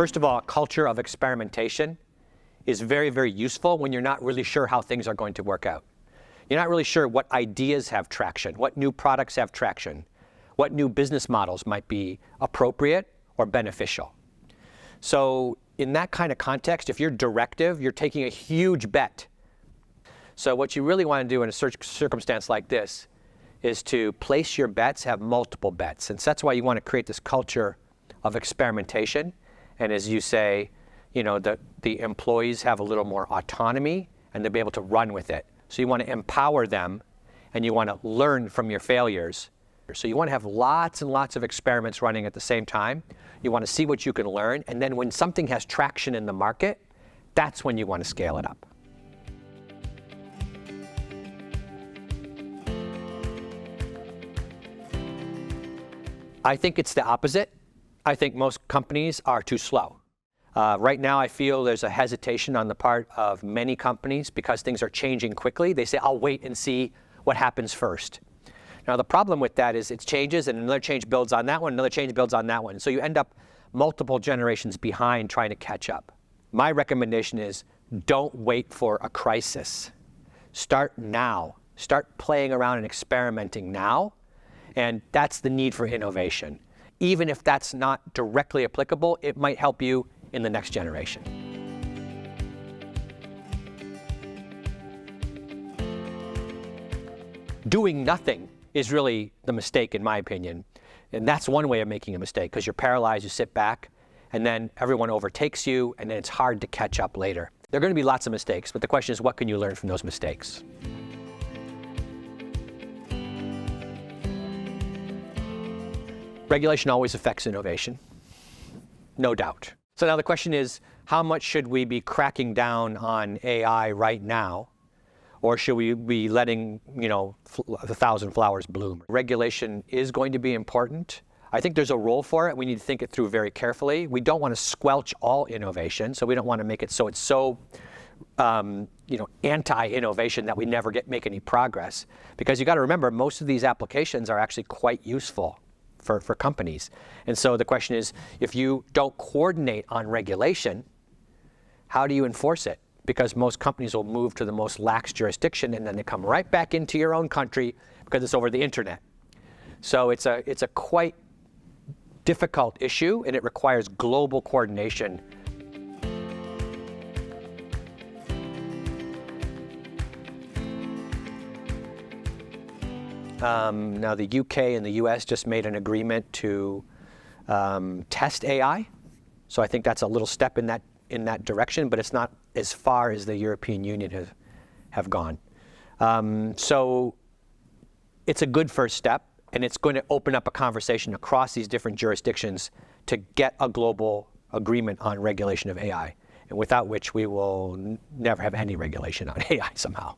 First of all, a culture of experimentation is very, very useful when you're not really sure how things are going to work out. You're not really sure what ideas have traction, what new products have traction, what new business models might be appropriate or beneficial. So in that kind of context, if you're directive, you're taking a huge bet. So what you really want to do in a circumstance like this is to place your bets, have multiple bets. And so that's why you want to create this culture of experimentation. And as you say, you know, the employees have a little more autonomy and they'll be able to run with it. So you want to empower them and you want to learn from your failures. So you want to have lots and lots of experiments running at the same time. You want to see what you can learn. And then when something has traction in the market, that's when you want to scale it up. I think it's the opposite. I think most companies are too slow. Right now, I feel there's a hesitation on the part of many companies because things are changing quickly. They say, I'll wait and see what happens first. Now, the problem with that is it changes, and another change builds on that one, another change builds on that one. So you end up multiple generations behind trying to catch up. My recommendation is don't wait for a crisis. Start now. Start playing around and experimenting now. And that's the need for innovation. Even if that's not directly applicable, it might help you in the next generation. Doing nothing is really the mistake, in my opinion. And that's one way of making a mistake, because you're paralyzed, you sit back, and then everyone overtakes you, and then it's hard to catch up later. There are going to be lots of mistakes, but the question is, what can you learn from those mistakes? Regulation always affects innovation, no doubt. So now the question is, how much should we be cracking down on AI right now? Or should we be letting, you know, 1,000 flowers bloom? Regulation is going to be important. I think there's a role for it. We need to think it through very carefully. We don't want to squelch all innovation, so we don't want to make it so it's so anti-innovation that we never make any progress. Because you got to remember, most of these applications are actually quite useful for companies. And so the question is, if you don't coordinate on regulation, how do you enforce it? Because most companies will move to the most lax jurisdiction, and then they come right back into your own country because it's over the internet. So it's a quite difficult issue, and it requires global coordination. Now the UK and the US just made an agreement to test AI. So I think that's a little step in that direction, but it's not as far as the European Union have gone. So it's a good first step, and it's going to open up a conversation across these different jurisdictions to get a global agreement on regulation of AI, and without which we will never have any regulation on AI somehow.